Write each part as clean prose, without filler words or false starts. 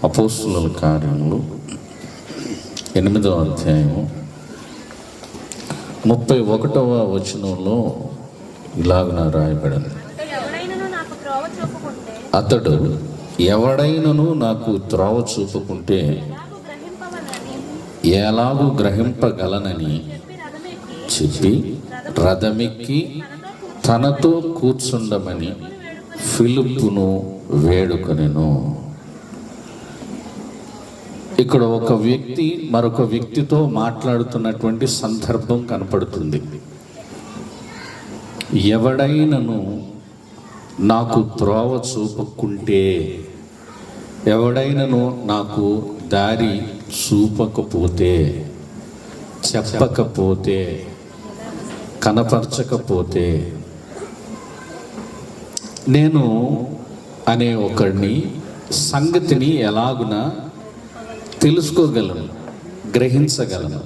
అపోస్తుల కార్యములు 8వ అధ్యాయము 31వ వచనంలో ఇలాగున రాయబడింది. అతడు ఎవడైనను నాకు త్రోవ చూపుకుంటే ఎలాగూ గ్రహింపగలనని చెప్పి రథమెక్కి తనతో కూర్చుండమని ఫిలిప్పును వేడుకొనెను. ఇక్కడ ఒక వ్యక్తి మరొక వ్యక్తితో మాట్లాడుతున్నటువంటి సందర్భం కనపడుతుంది. ఎవడైనను నాకు త్రోవ చూపకుంటే, ఎవడైనను నాకు దారి చూపకపోతే, చెప్పకపోతే, కనపరచకపోతే, నేను అనే ఒకడిని సంగతిని ఎలాగున తెలుసుకోగలను, గ్రహించగలను.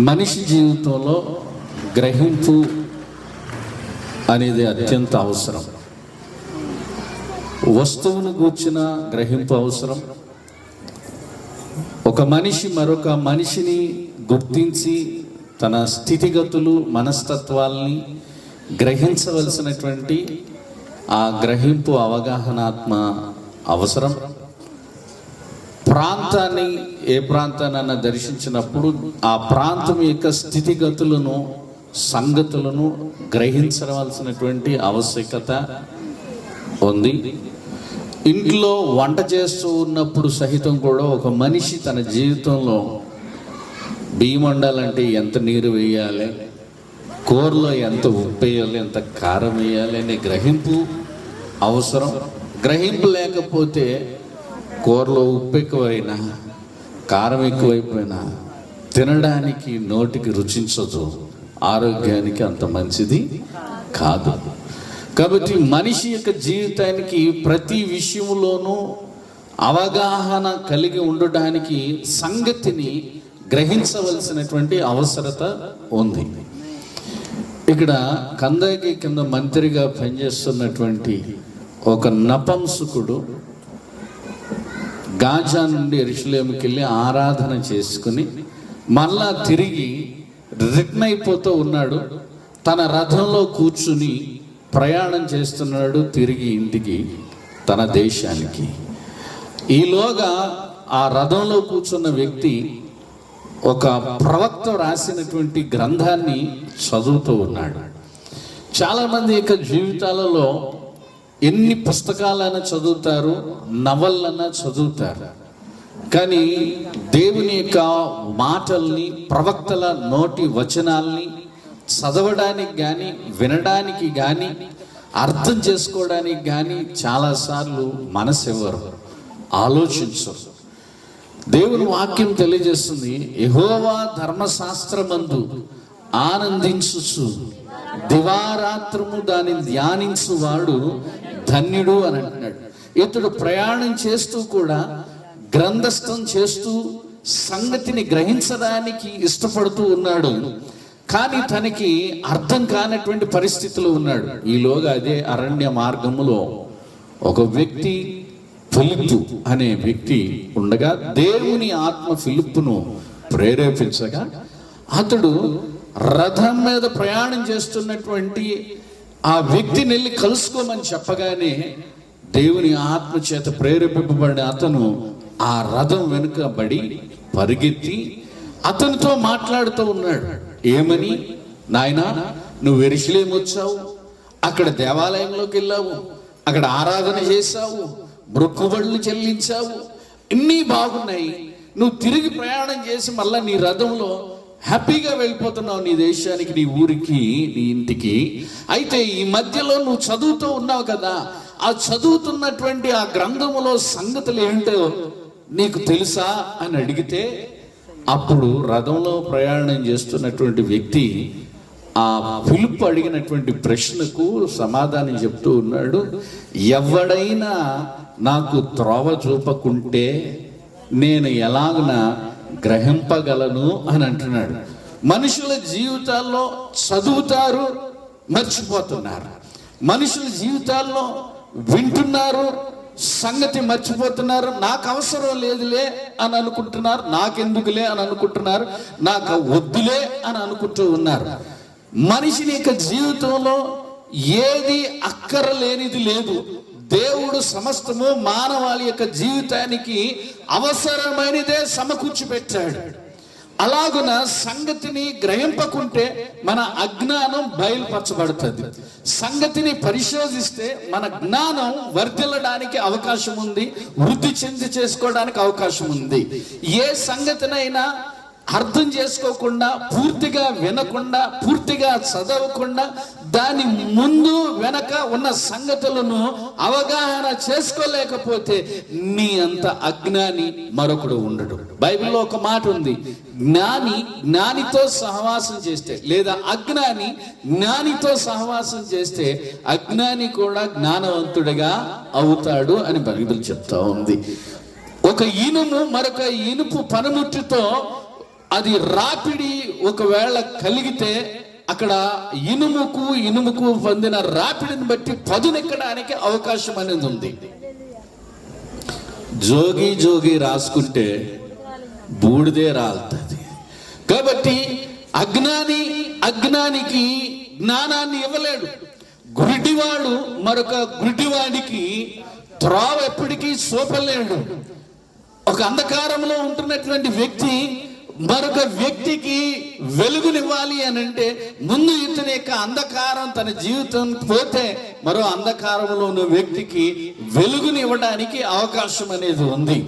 మనిషి జీవితంలో గ్రహింపు అనేది అత్యంత అవసరం. వస్తువును గూర్చిన గ్రహింపు అవసరం. ఒక మనిషి మరొక మనిషిని గుర్తించి తన స్థితిగతులు, మనస్తత్వాల్ని గ్రహించవలసినటువంటి ఆ గ్రహింపు, అవగాహనాత్మ అవసరం. ప్రాంతాన్ని, ఏ ప్రాంతాన్ని దర్శించినప్పుడు ఆ ప్రాంతం యొక్క స్థితిగతులను, సంగతులను గ్రహించవలసినటువంటి ఆవశ్యకత ఉంది. ఇంట్లో వంట చేస్తూ ఉన్నప్పుడు సహితం కూడా ఒక మనిషి తన జీవితంలో బియ్యం వండాలంటే ఎంత నీరు వేయాలి, కూరలో ఎంత ఉప్పు వేయాలి, ఎంత కారం వేయాలి అనే గ్రహింపు అవసరం. గ్రహింపు లేకపోతే కూరలో ఉప్పు ఎక్కువైనా, కారం ఎక్కువైపోయినా తినడానికి నోటికి రుచించదు, ఆరోగ్యానికి అంత మంచిది కాదు. కాబట్టి మనిషి యొక్క జీవితానికి ప్రతి విషయంలోనూ అవగాహన కలిగి ఉండడానికి సంగతిని గ్రహించవలసినటువంటి అవసరత ఉంది. ఇక్కడ కందాకి కింద మంత్రిగా పనిచేస్తున్నటువంటి ఒక నపంసకుడు గాజా నుండి యెరూషలేముకి వెళ్ళి ఆరాధన చేసుకుని మళ్ళా తిరిగి రిటర్న్ అయిపోతూ ఉన్నాడు. తన రథంలో కూర్చుని ప్రయాణం చేస్తున్నాడు తిరిగి ఇంటికి, తన దేశానికి. ఈలోగా ఆ రథంలో కూర్చున్న వ్యక్తి ఒక ప్రవక్త రాసినటువంటి గ్రంథాన్ని చదువుతూ ఉన్నాడు. చాలామంది యొక్క జీవితాలలో ఎన్ని పుస్తకాలైనా చదువుతారు, నవలైనా చదువుతారు, కానీ దేవుని యొక్క మాటల్ని, ప్రవక్తల నోటి వచనాల్ని చదవడానికి కానీ, వినడానికి కానీ, అర్థం చేసుకోవడానికి కానీ చాలాసార్లు మనసు ఇవ్వరు, ఆలోచించరు. దేవుని వాక్యం తెలియజేస్తుంది, యెహోవా ధర్మశాస్త్రమందు ఆనందించుచు దివారాత్రము దానిని ధ్యానించువాడు ధన్యుడు అని అంటున్నాడు. ఇతడు ప్రయాణం చేస్తూ కూడా, గ్రంథస్థం చేస్తూ సంగతిని గ్రహించడానికి ఇష్టపడుతూ ఉన్నాడు, కానీ తనకి అర్థం కానటువంటి పరిస్థితిలో ఉన్నాడు. ఈలోగా అదే అరణ్య మార్గములో ఒక వ్యక్తి, ఫిలిప్పు అనే వ్యక్తి ఉండగా, దేవుని ఆత్మ ఫిలిప్పును ప్రేరేపించగా, అతడు రథం మీద ప్రయాణం చేస్తున్నటువంటి ఆ వ్యక్తిని వెళ్ళి కలుసుకోమని చెప్పగానే దేవుని ఆత్మ చేత ప్రేరేపింపబడిన అతను ఆ రథం వెనుకబడి పరిగెత్తి అతనితో మాట్లాడుతూ ఉన్నాడు. ఏమని? నాయనా, నువ్వు యెరూషలేము వచ్చావు, అక్కడ దేవాలయంలోకి వెళ్ళావు, అక్కడ ఆరాధన చేశావు, మొక్కుబడులు చెల్లించావు, ఇన్ని బాగున్నాయి. నువ్వు తిరిగి ప్రయాణం చేసి మళ్ళా నీ రథంలో హ్యాపీగా వెళ్ళిపోతున్నావు నీ దేశానికి, నీ ఊరికి, నీ ఇంటికి. అయితే ఈ మధ్యలో నువ్వు చదువుతూ ఉన్నావు కదా, ఆ చదువుతున్నటువంటి ఆ గ్రంథములో సంగతులు ఏంటో నీకు తెలుసా అని అడిగితే, అప్పుడు రథంలో ప్రయాణం చేస్తున్నటువంటి వ్యక్తి ఆ ఫిలిప్పు అడిగినటువంటి ప్రశ్నకు సమాధానం చెప్తూ ఉన్నాడు. ఎవడైనా నాకు త్రోవ చూపకుంటే నేను ఎలాగన గ్రహింపగలను అని అంటున్నాడు. మనుషుల జీవితాల్లో చదువుతారు, మర్చిపోతున్నారు. మనుషుల జీవితాల్లో వింటున్నారు, సంగతి మర్చిపోతున్నారు. నాకు అవసరం లేదులే అని అనుకుంటున్నారు, నాకెందుకులే అని అనుకుంటున్నారు, నాకు వద్దులే అని అనుకుంటూ ఉన్నారు. మనిషిని యొక్క జీవితంలో ఏది అక్కరలేనిది లేదు. దేవుడు సమస్తము మానవాళి యొక్క జీవితానికి అవసరమైనదే సమకూర్చి పెట్టాడు. అలాగున సంగతిని గ్రహింపకుంటే మన అజ్ఞానం బయలుపరచబడుతుంది. సంగతిని పరిశోధిస్తే మన జ్ఞానం వర్ధిల్లడానికి అవకాశం ఉంది, వృద్ధి చెంది చేసుకోవడానికి అవకాశం ఉంది. ఏ సంగతినైనా అర్థం చేసుకోకుండా, పూర్తిగా వినకుండా, పూర్తిగా చదవకుండా, దాని ముందు వెనక ఉన్న సంగతులను అవగాహన చేసుకోలేకపోతే నీ అంత అజ్ఞాని మరొకడు ఉండడు. బైబిల్లో ఒక మాట ఉంది, జ్ఞానితో సహవాసం చేస్తే, లేదా అజ్ఞాని జ్ఞానితో సహవాసం చేస్తే అజ్ఞాని కూడా జ్ఞానవంతుడిగా అవుతాడు అని బైబిల్ చెప్తా ఉంది. ఒక ఇనుము మరొక ఇనుపు పనిముట్టుతో అది రాపిడి ఒకవేళ కలిగితే అక్కడ ఇనుముకు పొందిన రాపిడిని బట్టి పదునెక్కడానికి అవకాశం అనేది ఉంది. జోగి రాసుకుంటే బూడిదే రాలుతుంది. కాబట్టి అజ్ఞానికి జ్ఞానాన్ని ఇవ్వలేడు. గుడ్డివాడు మరొక గుడ్డివాడికి త్రోవ ఎప్పటికీ చూపలేడు. ఒక అంధకారంలో ఉంటున్నటువంటి వ్యక్తి మరొక వ్యక్తికి వెలుగునివ్వాలి అని అంటే ముందు ఇతని యొక్క అంధకారం తన జీవితం పోతే మరో అంధకారంలో ఉన్న వ్యక్తికి వెలుగునివ్వడానికి అవకాశం అనేది ఉంది.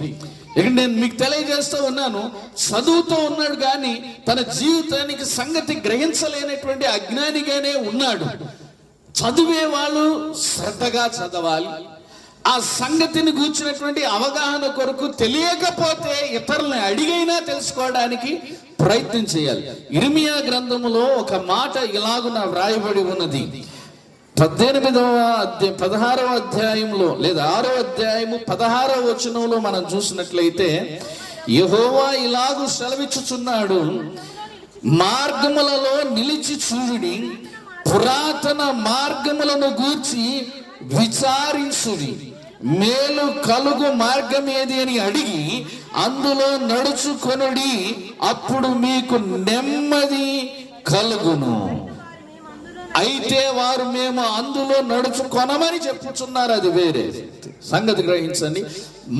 ఇక నేను మీకు తెలియజేస్తూ ఉన్నాను, చదువుతూ ఉన్నాడు కానీ తన జీవితానికి సంగతి గ్రహించలేనటువంటి అజ్ఞానిగానే ఉన్నాడు. చదివే వాళ్ళు శ్రద్ధగా చదవాలి. ఆ సంగతిని గూర్చినటువంటి అవగాహన కొరకు తెలియకపోతే ఇతరులను అడిగైనా తెలుసుకోవడానికి ప్రయత్నం చేయాలి. ఇర్మియా గ్రంథములో ఒక మాట ఇలాగున వ్రాయబడి ఉన్నది. 16వ అధ్యాయంలో లేదా 6వ అధ్యాయము 16వ వచనంలో మనం చూసినట్లయితే యెహోవా ఇలాగు సెలవిచ్చుచున్నాడు, మార్గములలో నిలిచి చూడుడి, పురాతన మార్గములను గూర్చి విచారించుడి, మేలు కలుగు మార్గం ఏది అని అడిగి అందులో నడుచుకొనుడి, అప్పుడు మీకు నెమ్మది కలుగును. అయితే వారు మేము అందులో నడుచుకొనమని చెప్పుచున్నారు. అది వేరే సంగతి. గ్రహించండి,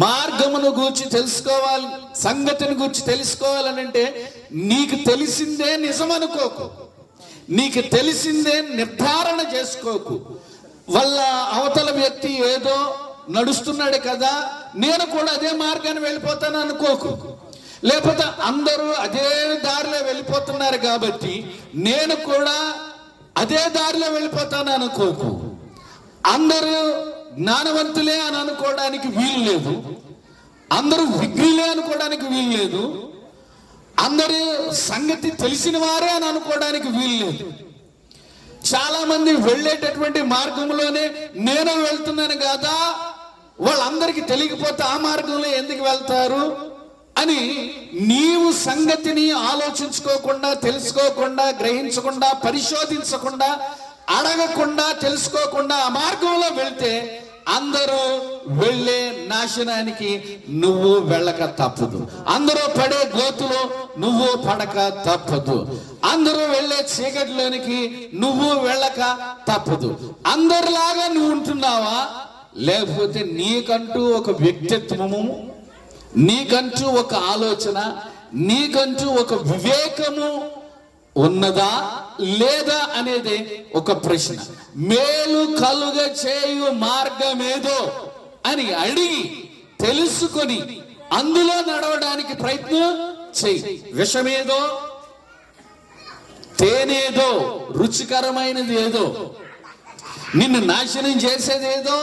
మార్గమును గూర్చి తెలుసుకోవాలి, సంగతిని గూర్చి తెలుసుకోవాలనంటే నీకు తెలిసిందే నిజం అనుకోకు, నీకు తెలిసిందే నిర్ధారణ చేసుకోకు. వాళ్ళ అవతల వ్యక్తి ఏదో నడుస్తున్నాడు కదా, నేను కూడా అదే మార్గాన్ని వెళ్ళిపోతాను అనుకోకు. లేకపోతే అందరూ అదే దారిలో వెళ్ళిపోతున్నారు కాబట్టి నేను కూడా అదే దారిలో వెళ్ళిపోతాను అనుకోకు. అందరూ జ్ఞానవంతులే అని అనుకోవడానికి వీలు లేదు, అందరూ విఘ్నులే అనుకోవడానికి వీలు లేదు, అందరూ సంగతి తెలిసిన వారే అని అనుకోవడానికి వీలు లేదు. చాలా మంది వెళ్ళేటటువంటి మార్గంలోనే నేను వెళ్తున్నాను కదా, వాళ్ళందరికీ తెలియకపోతే ఆ మార్గంలో ఎందుకు వెళ్తారు అని నీవు సంగతిని ఆలోచించుకోకుండా, తెలుసుకోకుండా, గ్రహించకుండా, పరిశోధించకుండా, అడగకుండా, తెలుసుకోకుండా ఆ మార్గంలో వెళ్తే అందరూ వెళ్ళే నాశనానికి నువ్వు వెళ్ళక తప్పదు. అందరూ పడే గోతులో నువ్వు పడక తప్పదు. అందరూ వెళ్ళే చీకటిలోనికి నువ్వు వెళ్ళక తప్పదు. అందరిలాగా నువ్వు ఉంటున్నావా, లేకపోతే నీకంటూ ఒక వ్యక్తిత్వము, నీకంటూ ఒక ఆలోచన, నీకంటూ ఒక వివేకము ఉన్నదా లేదా అనేది ఒక ప్రశ్న. మేలు కలుగ చేయు మార్గమేదో అని అడిగి తెలుసుకొని అందులో నడవడానికి ప్రయత్నం చెయ్యి. విషమేదో, తేనేదో, రుచికరమైనది ఏదో, నిన్ను నాశనం చేసేది ఏదో,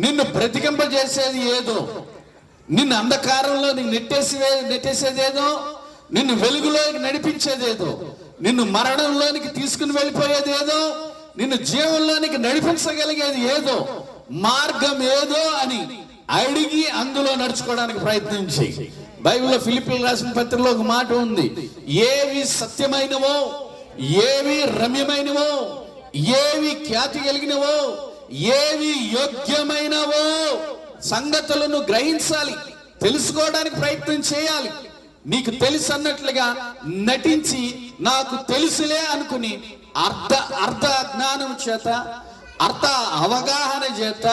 నిన్ను బ్రతికింపజేసేది ఏదో, నిన్ను అంధకారంలో నెట్టేసేదేదో, నిన్ను వెలుగులోకి నడిపించేదేదో, నిన్ను మరణంలోనికి తీసుకుని వెళ్ళిపోయేది ఏదో, నిన్ను జీవంలోనికి నడిపించగలిగేది ఏదో, మార్గం ఏదో అని అడిగి అందులో నడుచుకోవడానికి ప్రయత్నించి. బైబిల్లో ఫిలిప్పీయులకు రాసిన పత్రికలో ఒక మాట ఉంది, ఏవి సత్యమైనవో, ఏవి రమ్యమైనవో, ఏవి ఖ్యాతి కలిగినవో, ఏవి యోగ్యమైనవో సంగతులను గ్రహించాలి, తెలుసుకోవడానికి ప్రయత్నం చేయాలి. నీకు తెలుసు అన్నట్లుగా నటించి నాకు తెలుసులే అనుకుని అర్ధ జ్ఞానం చేత, అర్థ అవగాహన చేత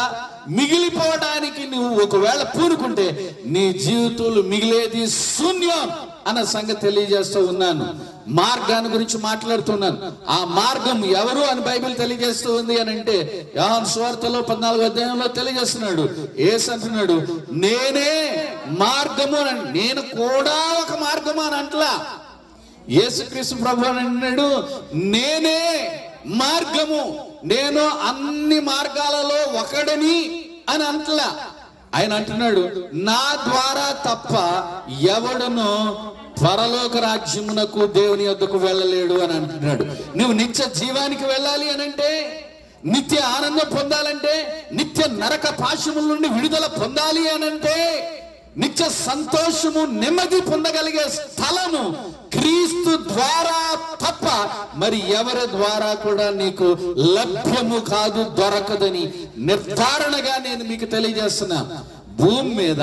మిగిలిపోవడానికి నువ్వు ఒకవేళ పూనుకుంటే నీ జీవితంలో మిగిలేది శూన్యం అన్న సంగతి తెలియజేస్తూ ఉన్నాను. మార్గాన్ని గురించి మాట్లాడుతున్నాను. ఆ మార్గం ఎవరు అని బైబిల్ తెలియజేస్తూ ఉంది అని అంటే, యోహాను సువార్తలో 14వ అధ్యాయంలో తెలియజేస్తున్నాడు. యేసు అంటున్నాడు, నేనే మార్గము అని. నేను కూడా ఒక మార్గము అని అంటలా. యేసుక్రీస్తు ప్రభువు అన్నాడు, నేనే మార్గము, నేను అన్ని మార్గాలలో ఒకడిని అని అంటలా. ఆయన అంటున్నాడు, నా ద్వారా తప్ప ఎవడును పరలోక రాజ్యమునకు దేవుని యొద్దకు వెళ్ళలేడు అని అంటున్నాడు. నువ్వు నిత్య జీవానికి వెళ్ళాలి అని అంటే, నిత్య ఆనందం పొందాలంటే, నిత్య నరక పాశముల నుండి విడుదల పొందాలి అని అంటే, నిత్య సంతోషము నెమ్మది పొందగలిగే స్థలము క్రీస్తు ద్వారా తప్ప మరి ఎవరి ద్వారా కూడా నీకు లభ్యము కాదు, దొరకదని నిర్ధారణగా నేను మీకు తెలియజేస్తున్నా. భూమి మీద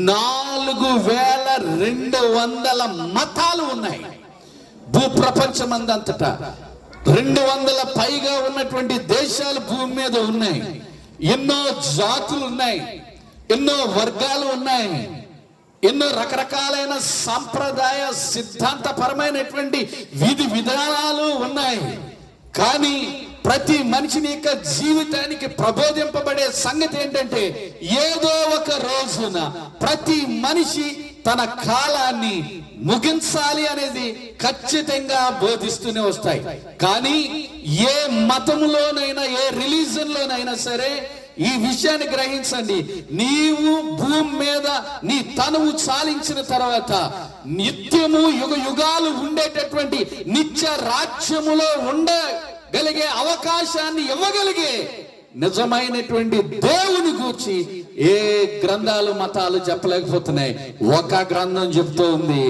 4200 మతాలు ఉన్నాయి. భూప్రపంచమందంతటా 200 పైగా ఉన్నటువంటి దేశాలు భూమి మీద ఉన్నాయి. ఎన్నో జాతులు ఉన్నాయి, ఎన్నో వర్గాలు ఉన్నాయి, ఎన్నో రకరకాలైన సాంప్రదాయ సిద్ధాంతపరమైనటువంటి విధి విధానాలు ఉన్నాయి. కానీ ప్రతి మనిషిని యొక్క జీవితానికి ప్రబోధింపబడే సంగతి ఏంటంటే, ఏదో ఒక రోజున ప్రతి మనిషి తన కాలాన్ని ముగించాలి అనేది ఖచ్చితంగా బోధిస్తూనే వస్తాయి. కానీ ఏ మతంలోనైనా, ఏ రిలీజన్ లోనైనా సరే ఈ విషయాన్ని గ్రహించండి. నీవు భూమి మీద నీ తనువు చాలించిన తర్వాత నిత్యము యుగ యుగాలు ఉండేటటువంటి నిత్య రాజ్యములో ఉండగలిగే అవకాశాన్ని ఇవ్వగలిగే నిజమైనటువంటి దేవుని గూర్చి ఏ గ్రంథాలు మతాలు చెప్పలేకపోతున్నాయి. ఒక గ్రంథం చెప్తూ ఉంది,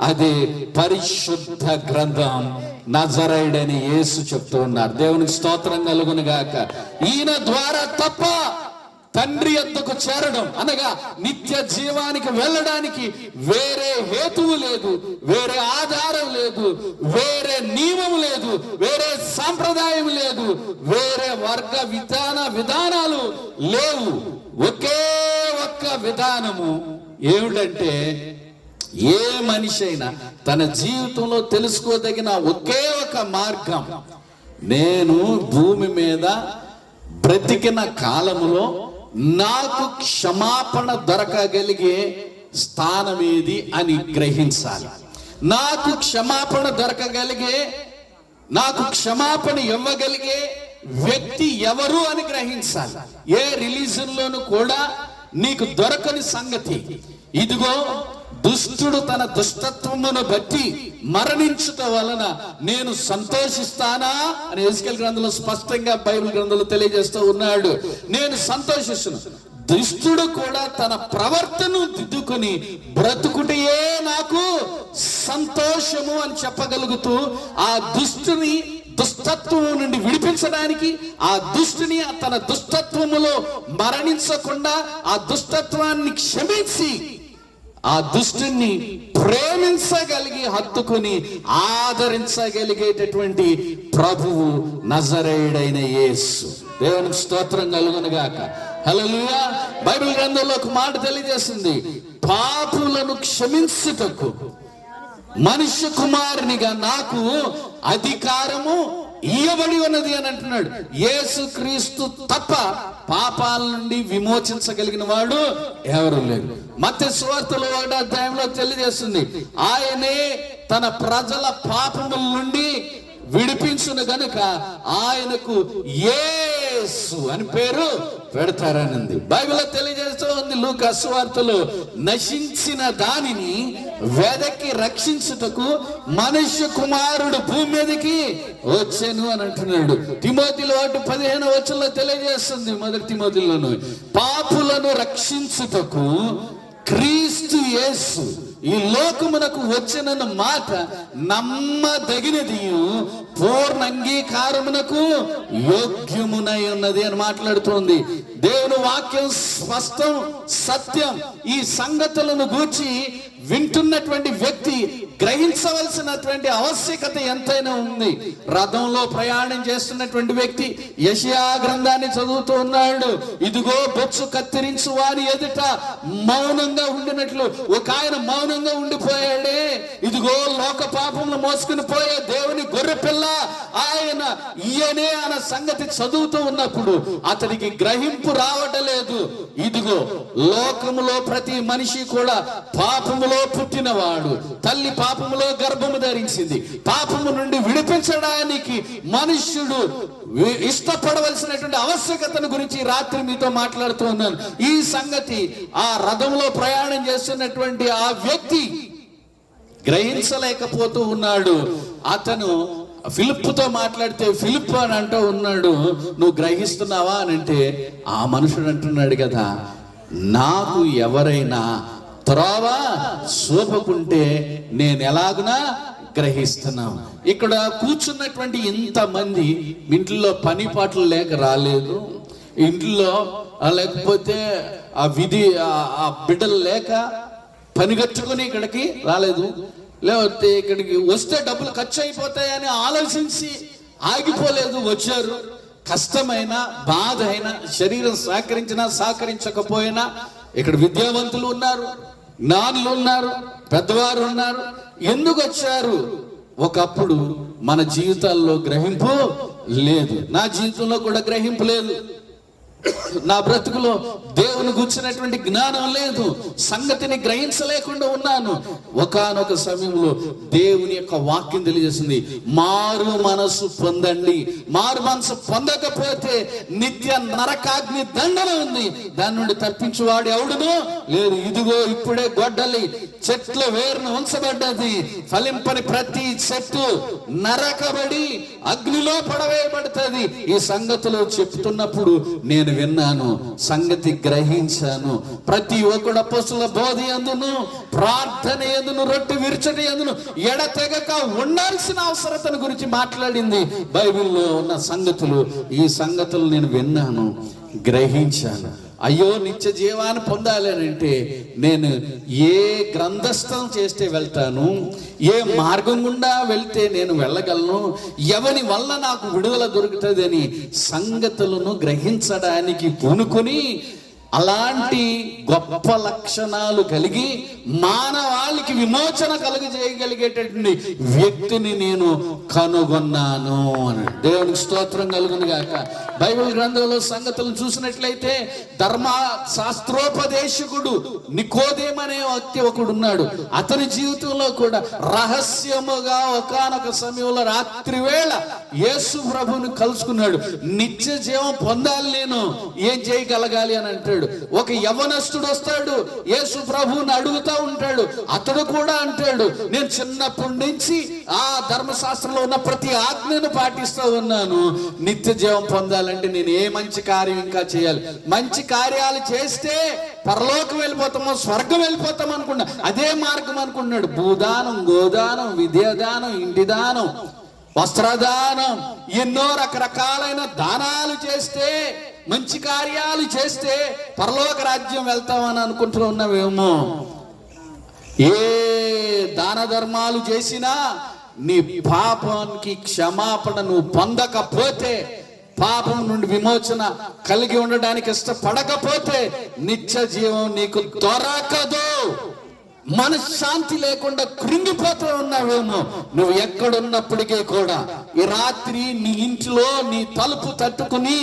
అది పరిశుద్ధ గ్రంథం, నజరేయుడని యేసు చెప్తూ ఉన్నారు. దేవునికి స్తోత్రం కలుగును గాక. ఈయన ద్వారా తప్ప తండ్రి యొద్దకు చేరడం అనగా నిత్య జీవానికి వెళ్ళడానికి వేరే హేతువు లేదు, వేరే ఆధారం లేదు, వేరే నియమం లేదు, వేరే సాంప్రదాయం లేదు, వేరే వర్గ విధానాలు లేవు. ఒకే ఒక్క విధానము ఏమిటంటే, ఏ మనిషి అయినా తన జీవితంలో తెలుసుకోదగిన ఒకే ఒక మార్గం, నేను భూమి మీద బ్రతికిన కాలములో నాకు క్షమాపణ దొరకగలిగే స్థానం ఏది అని గ్రహించాలి. నాకు క్షమాపణ దొరకగలిగే, నాకు క్షమాపణ ఇవ్వగలిగే వ్యక్తి ఎవరు అని గ్రహించాలి. ఏ రిలీజన్ లోను కూడా నీకు దొరకని సంగతి ఇదిగో, దుష్టుడు తన దుష్టత్వమును బట్టి మరణించుట వలన నేను సంతోషిస్తానా అని ఎహెజ్కేలు గ్రంథంలో స్పష్టంగా బైబిల్ గ్రంథంలో తెలియజేస్తూ ఉన్నాడు. నేను సంతోషిస్తున్నాను. దుష్టుడు కూడా తన ప్రవర్తనను దిద్దుకుని బ్రతుకుటే నాకు సంతోషము అని చెప్పగలుగుతూ, ఆ దుష్టుని దుష్టత్వం నుండి విడిపించడానికి, ఆ దుష్టుని తన దుష్టత్వములో మరణించకుండా ఆ దుష్టత్వాన్ని క్షమించి ఆ దుష్టుని ప్రేమించగలిగి హత్తుకుని ఆదరించగలిగేటటువంటి ప్రభువు నజరేయుడైన యేసు. దేవునికి స్తోత్రం కలుగును గాక. హల్లెలూయా. బైబిల్ గ్రంథంలో ఒక మాట తెలియజేస్తుంది, పాపులను క్షమించుటకు మనుష్య కుమారునిగా నాకు అధికారము ఇయ్యబడి ఉన్నది అని అంటున్నాడు. యేసుక్రీస్తు తప్ప పాపాల నుండి విమోచించగలిగిన వాడు ఎవరు లేరు. మత్తయి సువార్తలో 1వ అధ్యాయంలో తెలియజేస్తుంది, ఆయనే తన ప్రజల పాపముల నుండి విడిపించును గనుక ఆయనకు యేసు అని పేరు పెడతారనింది. బైబిల్లో తెలియజేస్తూ ఉంది. లూకా సువార్తలో నశించిన దానిని వెదకి రక్షించుటకు మనుష్య కుమారుడు భూమి మీదకి వచ్చాను అని అంటున్నాడు. తిమోతిలో 1:15 వచనంలో తెలియజేస్తుంది, 1 తిమోతిలోను, పాపులను రక్షించుటకు క్రీస్తు యేసు ఈ లోకమునకు వచ్చిన మాట నమ్మదగినది, పూర్ణ అంగీకారమునకు యోగ్యమునై ఉన్నది అని మాట్లాడుతోంది. దేవుని వాక్యం స్పష్టం, సత్యం. ఈ సంగతులను గూర్చి వింటున్నటువంటి వ్యక్తి గ్రహించవలసినటువంటి ఆవశ్యకత ఎంతైనా ఉంది. రథంలో ప్రయాణం చేస్తున్నటువంటి వ్యక్తి యెషయా గ్రంథాన్ని చదువుతూ ఉన్నాడు. ఇదిగో బొచ్చు కత్తిరించు వారి ఎదుట మౌనంగా ఉండినట్లు ఒక ఆయన మౌనంగా ఉండిపోయాడే. ఇదిగో లోక పాపములు మోసుకుని పోయే దేవుని గొర్రె పిల్ల ఆయన ఈయనే అన్న సంగతి చదువుతూ ఉన్నప్పుడు అతనికి గ్రహింపు రావటలేదు. ఇదిగో లోకములో ప్రతి మనిషి కూడా పాపములో పుట్టినవాడు. తల్లి పాపములో గర్భము ధరించింది. పాపము నుండి విడిపించడానికి మనుష్యుడు ఇష్టపడవలసినటువంటి ఆవశ్యకతను గురించి రాత్రి మీతో మాట్లాడుతూ ఉన్నాను. ఈ సంగతి ఆ రథంలో ప్రయాణం చేస్తున్నటువంటి ఆ వ్యక్తి గ్రహించలేకపోతూ ఉన్నాడు. అతను ఫిలిప్పుతో మాట్లాడితే ఫిలిప్ అని అంటూ ఉన్నాడు, నువ్వు గ్రహిస్తున్నావా అని అంటే ఆ మనుషుడు అంటున్నాడు కదా, నాకు ఎవరైనా త్రోవ చూపకుంటే నేను ఎలాగునా గ్రహిస్తున్నాను. ఇక్కడ కూర్చున్నటువంటి ఇంతమంది ఇంట్లో పని పాటలు లేక రాలేదు, ఇంట్లో లేకపోతే ఆ విధి ఆ బిడ్డలు లేక పని కట్టుకుని ఇక్కడికి రాలేదు, లేకపోతే ఇక్కడికి వస్తే డబ్బులు ఖర్చు అయిపోతాయని ఆలోచించి ఆగిపోలేదు, వచ్చారు. కష్టమైన బాధ అయినా శరీరం సహకరించినా సహకరించకపోయినా ఇక్కడ విద్యావంతులు ఉన్నారు, జ్ఞానులు ఉన్నారు, పెద్దవారు ఉన్నారు. ఎందుకు వచ్చారు? ఒకప్పుడు మన జీవితాల్లో గ్రహింపు లేదు. నా జీవితంలో కూడా గ్రహింపు లేదు. నా బ్రతుకులో దేవుని గుర్చినటువంటి జ్ఞానం లేదు. సంగతిని గ్రహించలేకుండా ఉన్నాను. ఒకానొక సమయంలో దేవుని యొక్క వాక్యం తెలియజేసింది, మారు మనసు పొందండి. మారు మనసు పొందకపోతే నిత్య నరకాగ్ని దండన ఉంది, దాని నుండి తప్పించువాడు ఎవడునో లేదు. ఇదిగో ఇప్పుడే గొడ్డలి చెట్ల వేరును ఉంచబడ్డది, ఫలింపని ప్రతి చెట్టు నరకబడి అగ్నిలో పడవేయబడుతుంది. ఈ సంగతులు చెప్తున్నప్పుడు నేను విన్నాను, సంగతి గ్రహించాను. ప్రతి ఒక్కడు అపొస్తలుల బోధ యందును, ప్రార్థన యందును, రొట్టె విరుచట యందును ఎడతెగక ఉండాల్సిన అవసరతను గురించి మాట్లాడింది బైబిల్లో ఉన్న సంగతులు. ఈ సంగతులు నేను విన్నాను, గ్రహించాను. అయ్యో, నిత్య జీవాన్ని పొందాలి అని అంటే నేను ఏ గ్రంథస్థం చేస్తే వెళ్తాను, ఏ మార్గం గుండా వెళ్తే నేను వెళ్ళగలను, ఎవని వల్ల నాకు విడుదల దొరుకుతుంది అని సంగతులను గ్రహించడానికి పూనుకొని అలాంటి గొప్ప లక్షణాలు కలిగి మానవాళికి విమోచన కలుగజేయగలిగేటటువంటి వ్యక్తిని నేను కనుగొన్నాను అని. దేవునికి స్తోత్రం కలుగును గాక. బైబిల్ గ్రంథంలో సంగతులను చూసినట్లయితే ధర్మ శాస్త్రోపదేశకుడు నికోదేము అనే వ్యక్తి ఒకడు ఉన్నాడు. అతని జీవితంలో కూడా రహస్యముగా ఒకానొక సమయంలో రాత్రి వేళ యేసు ప్రభువుని కలుసుకున్నాడు. నిత్య జీవం పొందాలి, నేను ఏం చేయగలగాలి అని అంటాడు. ఒక యవనస్తుడు వస్తాడు, యేసు ప్రభువుని అడుగుతా ఉంటాడు. అతడు కూడా అంటాడు, నేను చిన్నప్పటి నుంచి ఆ ధర్మశాస్త్రంలో ఉన్న ప్రతి ఆజ్ఞను పాటిస్తూ ఉన్నాను, నిత్య జీవం పొందాలంటే నేను ఏ మంచి కార్యం ఇంకా చేయాలి? మంచి కార్యాలు చేస్తే పరలోకం వెళ్ళిపోతామో స్వర్గం వెళ్ళిపోతాం అనుకున్నా, అదే మార్గం అనుకున్నాడు. భూదానం, గోదానం, విద్యాదానం, ఇంటి దానం, వస్త్రదానం, ఎన్నో రకరకాలైన దానాలు చేస్తే, మంచి కార్యాలు చేస్తే పరలోక రాజ్యం వెళ్తామని అనుకుంటూ ఉన్నావేమో. ఏ దాన ధర్మాలు చేసినా నీ పాపానికి క్షమాపణ నువ్వు పొందకపోతే, పాపం నుండి విమోచన కలిగి ఉండడానికి ఇష్టపడకపోతే నిత్య జీవం నీకు దొరకదు. మనశ్శాంతి లేకుండా కృంగిపోతూ ఉన్నావేమో. నువ్వు ఎక్కడున్నప్పటికీ కూడా ఈ రాత్రి నీ ఇంట్లో నీ తలుపు తట్టుకుని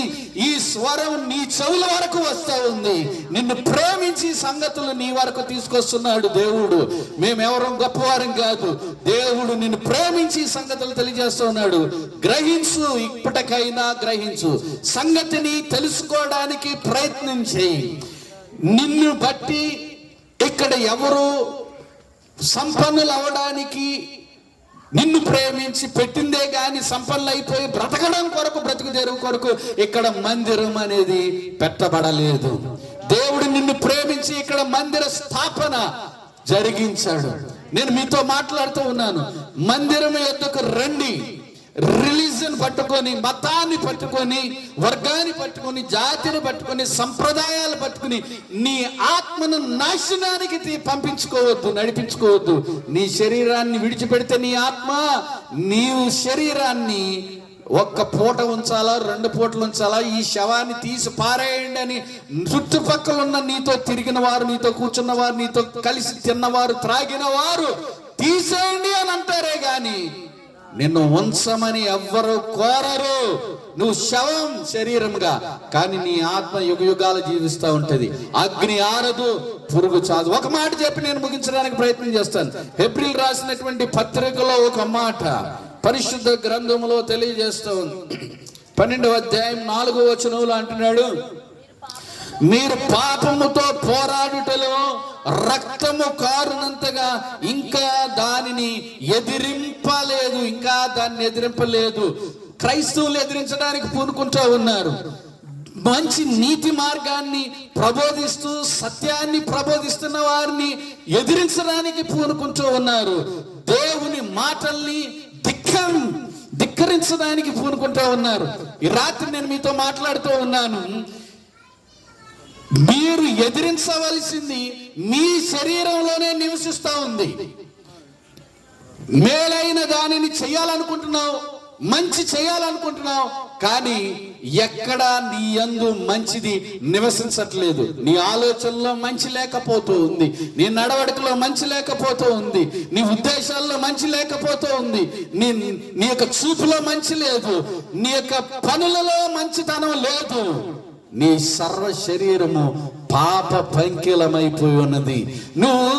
ఈ స్వరం నీ చెవుల వరకు వస్తూ ఉంది. నిన్ను ప్రేమించి సంగతులు నీ వరకు తీసుకొస్తున్నాడు దేవుడు. మేమెవరం గొప్పవారం కాదు, దేవుడు నిన్ను ప్రేమించి సంగతులు తెలియజేస్తున్నాడు. గ్రహించు, ఇప్పటికైనా గ్రహించు. సంగతిని తెలుసుకోవడానికి ప్రయత్నం చేయి. నిన్ను బట్టి ఇక్కడ ఎవరు సంపన్నులు అవడానికి, నిన్ను ప్రేమించి పెట్టిందే గాని సంపన్నులు అయిపోయి బ్రతకడం కొరకు, బ్రతుకు తెరువు కొరకు ఇక్కడ మందిరం అనేది పెట్టబడలేదు. దేవుడు నిన్ను ప్రేమించి ఇక్కడ మందిర స్థాపన జరిగించాడు. నేను మీతో మాట్లాడుతూ ఉన్నాను, మందిరం యొద్దకు రండి. రిలీజియన్ పట్టుకొని, మతాన్ని పట్టుకొని, వర్గాన్ని పట్టుకొని, జాతిని పట్టుకొని, సంప్రదాయాలు పట్టుకొని నీ ఆత్మను నాశనానికి నడిపించుకోవద్దు. నీ శరీరాన్ని విడిచిపెడితే నీ ఆత్మ, నీవు శరీరాన్ని ఒక్క పూట ఉంచాలా, 2 పూటలు ఉంచాలా, ఈ శవాన్ని తీసి పారేయండి అని చుట్టుపక్కల ఉన్న నీతో తిరిగిన వారు, నీతో కూర్చున్న వారు, నీతో కలిసి తిన్నవారు, త్రాగిన వారు తీసేయండి అని అంటారే గాని నిన్ను ఉంచమని ఎవ్వరు కోరరు. నువ్వు శవం శరీరంగా, కానీ నీ ఆత్మ యుగయుగాలు జీవిస్తూ ఉంటది. అగ్ని ఆరదు, పురుగు చాదు. ఒక మాట చెప్పి నేను ముగించడానికి ప్రయత్నం చేస్తాను. ఏప్రిల్ రాసినటువంటి పత్రికలో ఒక మాట పరిశుద్ధ గ్రంథములో తెలియజేస్తూ ఉంది. 12వ అధ్యాయం 4వ వచనంలో అంటున్నాడు, మీరు పాపముతో పోరాడుటలో రక్తము కారునంతగా ఇంకా దానిని ఎదిరింపలేదు. క్రైస్తవులు ఎదిరించడానికి పూనుకుంటూ ఉన్నారు. మంచి నీతి మార్గాన్ని ప్రబోధిస్తూ సత్యాన్ని ప్రబోధిస్తున్న వారిని ఎదిరించడానికి పూనుకుంటూ ఉన్నారు. దేవుని మాటల్ని ధిక్కరించడానికి పూనుకుంటూ ఉన్నారు. ఈ రాత్రి నేను మీతో మాట్లాడుతూ ఉన్నాను, మీరు ఎదిరించవలసింది మీ శరీరంలోనే నివసిస్తూ ఉంది. మేలైన దానిని చేయాలనుకుంటున్నావు, మంచి చేయాలనుకుంటున్నావు, కానీ ఎక్కడా నీ యందు మంచిది నివసించట్లేదు. నీ ఆలోచనలో మంచి లేకపోతూ ఉంది, నీ నడవడికలో మంచి లేకపోతూ ఉంది, నీ ఉద్దేశాల్లో మంచి లేకపోతూ ఉంది, నీ యొక్క చూపులో మంచి లేదు, నీ యొక్క పనులలో మంచితనం లేదు. నీ సర్వ శరీరము పాప పంకిలమైపోయి ఉన్నది. నువ్వు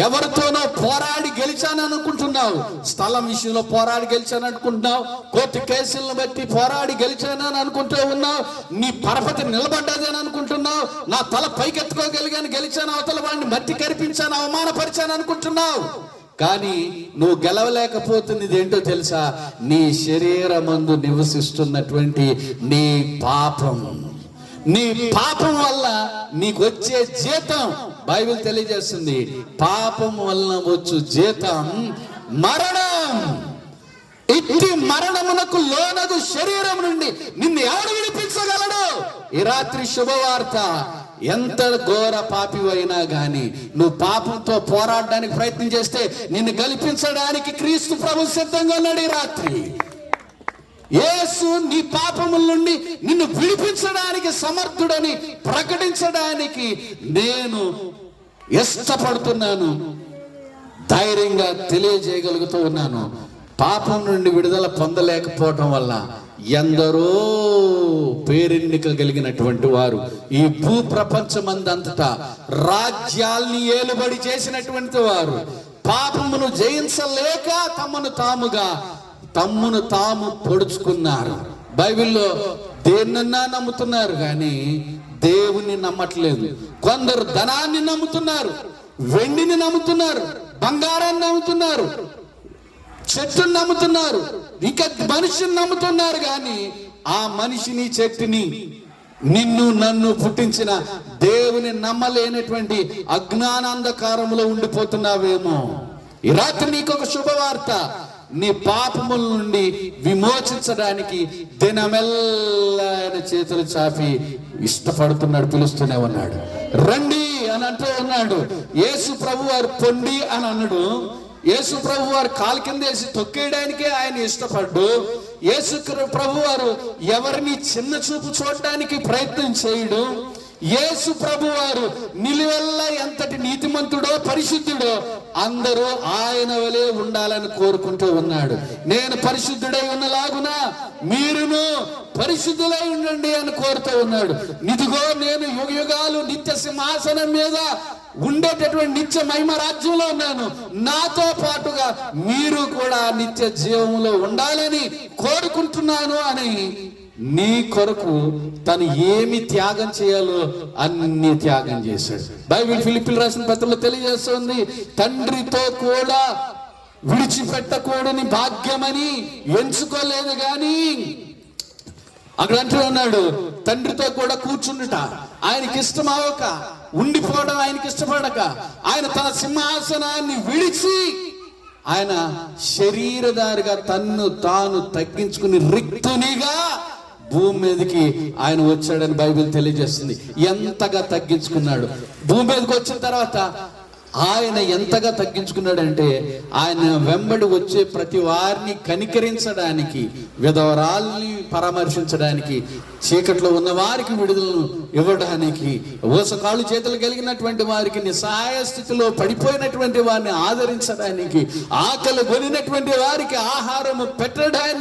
ఎవరితోనో పోరాడి గెలిచాను అనుకుంటున్నావు, స్థలం విషయంలో పోరాడి గెలిచాను అనుకుంటున్నావు, కోర్టు కేసులను బట్టి పోరాడి గెలిచానని అనుకుంటూ ఉన్నావు, నీ పరపతి నిలబడ్డది అని అనుకుంటున్నావు, నా తల పైకెత్తుకోగలిగాను, గెలిచాను, అవతల వాడిని మట్టి కరిపించాను, అవమానపరిచాను అనుకుంటున్నావు. కానీ నువ్వు గెలవలేకపోతున్నది ఏంటో తెలుసా? నీ శరీరమందు నివసిస్తున్నటువంటి నీ పాపం. నీ పాపం వల్ల నీకు వచ్చే జీతం బైబిల్ తెలియజేస్తుంది, పాపం వలన వచ్చు జీతం మరణం. ఇట్టి మరణమునకు లోనగు శరీరం నుండి నిన్ను ఎవడు విడిపించగలడు? ఈ రాత్రి శుభవార్త, ఎంత ఘోర పాపివైనా గాని నువ్వు పాపంతో పోరాడడానికి ప్రయత్నం చేస్తే నిన్ను గెలిపించడానికి క్రీస్తు ప్రభు సిద్ధంగా ఉన్నాడు. ఈ రాత్రి యేసు నీ పాపముల నుండి నిన్ను విడిపించడానికి సమర్థుడని ప్రకటించడానికి నేను ఇష్టపడుతున్నాను, ధైర్యంగా తెలియజేయగలుగుతూ ఉన్నాను. పాపం నుండి విడుదల పొందలేకపోవటం వల్ల ఎందరో పేరెన్నిక కలిగినటువంటి వారు ఈ భూ ప్రపంచమందంతటా రాజ్యాల్ని ఏలుబడి చేసినటువంటి వారు పాపమును జయించలేక తమ్మును తాము పొడుచుకున్నారు. బైబిల్లో దేన్నన్నా నమ్ముతున్నారు కానీ దేవుని నమ్మట్లేదు. కొందరు ధనాన్ని నమ్ముతున్నారు, వెండిని నమ్ముతున్నారు, బంగారాన్ని నమ్ముతున్నారు, చెట్టుని నమ్ముతున్నారు, ఇంకా మనిషిని నమ్ముతున్నారు. కానీ ఆ మనిషిని, చెట్టుని, నిన్ను నన్ను పుట్టించిన దేవుని నమ్మలేనటువంటి అజ్ఞానాంధకారంలో ఉండిపోతున్నావేమో. ఈ రాత్రి నీకు ఒక శుభవార్త, నీ పాపముల నుండి విమోచించడానికి దినమెల్లా ఆయన చేతులు చాపి ఇష్టపడుతున్నాడు, పిలుస్తూనే ఉన్నాడు. రండి అని అంటూ ఉన్నాడు. యేసు ప్రభు వారు పొండి అని అన్నాడు. యేసు ప్రభు వారు కాలు కింద వేసి తొక్కేయడానికే ఆయన ఇష్టపడ్డు. యేసు ప్రభు వారు ఎవరిని చిన్న చూపు చూడడానికి ప్రయత్నం చేయడు. యేసు ప్రభు వారు నిలువెల్ల ఎంతటి నీతిమంతుడో పరిశుద్ధుడో అందరూ ఆయన వలె ఉండాలని కోరుకుంటూ ఉన్నాడు. నేను పరిశుద్ధుడై ఉన్నలాగున మీరును పరిశుద్ధులై ఉండండి అని కోరుతూ ఉన్నాడు. ఇదిగో నేను యుగయుగాలు నిత్య సింహాసనం మీద ఉండేటటువంటి నిత్య మహిమ రాజ్యంలో ఉన్నాను, నాతో పాటుగా మీరు కూడా నిత్య జీవంలో ఉండాలని కోరుకుంటున్నాను అని నీ కొరకు తను ఏమి త్యాగం చేయాలో అన్ని త్యాగం చేశాడు. బైబిల్ ఫిలిప్పీయులకు రాసిన పత్రికలో తెలియజేస్తుంది, తండ్రితో కూడా విడిచిపెట్టకూడని భాగ్యమని ఎంచుకోలేదు గాని అక్కడ అంటూ ఉన్నాడు, తండ్రితో కూడా కూర్చుండుట ఆయనకి ఇష్టం అవ్వక ఉండిపోవడం ఆయనకి ఇష్టపడ కష్టపడక ఆయన తన సింహాసనాన్ని విడిచి ఆయన శరీరధారిగా తన్ను తాను తగ్గించుకుని రిక్తునిగా భూమి మీదకి ఆయన వచ్చాడని బైబిల్ తెలియజేస్తుంది. ఎంతగా తగ్గించుకున్నాడు. భూమి మీదకి వచ్చిన తర్వాత ఆయన ఎంతగా తగ్గించుకున్నాడంటే ఆయన వెంబడి వచ్చే ప్రతి వారిని కనికరించడానికి, విధవరాల్ని పరామర్శించడానికి, చీకట్లో ఉన్న వారికి విడుదలను ఇవ్వడానికి, ఓసకాళ్ళు చేతులు కలిగినటువంటి వారికి, నిస్సహాయ స్థితిలో పడిపోయినటువంటి వారిని ఆదరించడానికి, ఆకలి కొనినటువంటి వారికి ఆహారము పెట్టడానికి